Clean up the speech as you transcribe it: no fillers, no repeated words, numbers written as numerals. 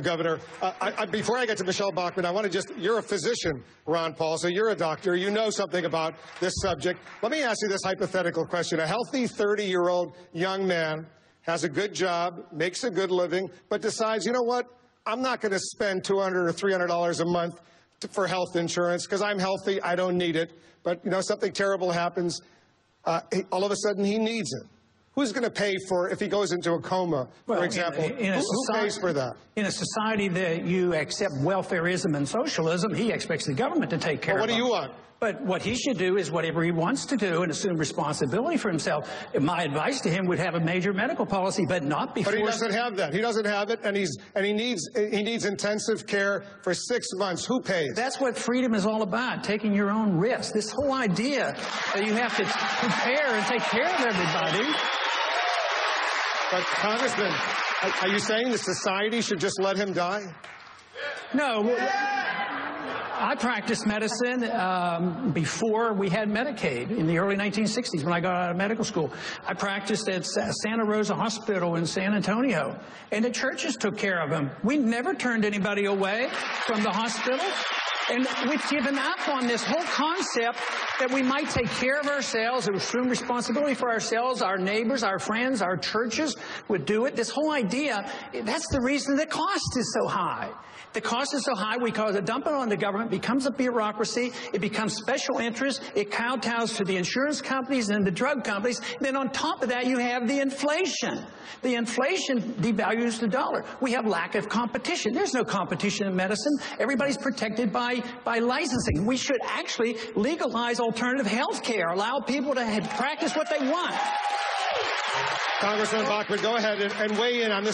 Governor. Before I get to Michelle Bachmann, I want to you're a physician, Ron Paul, so you're a doctor. You know something about this subject. Let me ask you this hypothetical question. A healthy 30-year-old young man has a good job, makes a good living, but decides, you know what, I'm not going to spend $200 or $300 a month for health insurance because I'm healthy, I don't need it. But, you know, something terrible happens, all of a sudden he needs it. Who's going to pay for if he goes into a coma, for example? Who pays for that? In a society that you accept welfareism and socialism, he expects the government to take care of it. What do you want? But what he should do is whatever he wants to do and assume responsibility for himself. My advice to him would have a major medical policy, but not before. But he doesn't have that. He doesn't have it, and he needs intensive care for 6 months. Who pays? That's what freedom is all about, taking your own risk. This whole idea that you have to prepare and take care of everybody. But, Congressman, are you saying the society should just let him die? No. I practiced medicine before we had Medicaid in the early 1960s when I got out of medical school. I practiced at Santa Rosa Hospital in San Antonio, and the churches took care of him. We never turned anybody away from the hospital. And we've given up on this whole concept that we might take care of ourselves and assume responsibility for ourselves, our neighbors, our friends, our churches would do it. This whole idea, that's the reason the cost is so high. The cost is so high because dump it on the government, becomes a bureaucracy, it becomes special interest, it kowtows to the insurance companies and the drug companies. Then on top of that, you have the inflation. The inflation devalues the dollar. We have lack of competition. There's no competition in medicine. Everybody's protected by licensing. We should actually legalize alternative health care, allow people to practice what they want. Congressman Bachmann, go ahead and weigh in on this.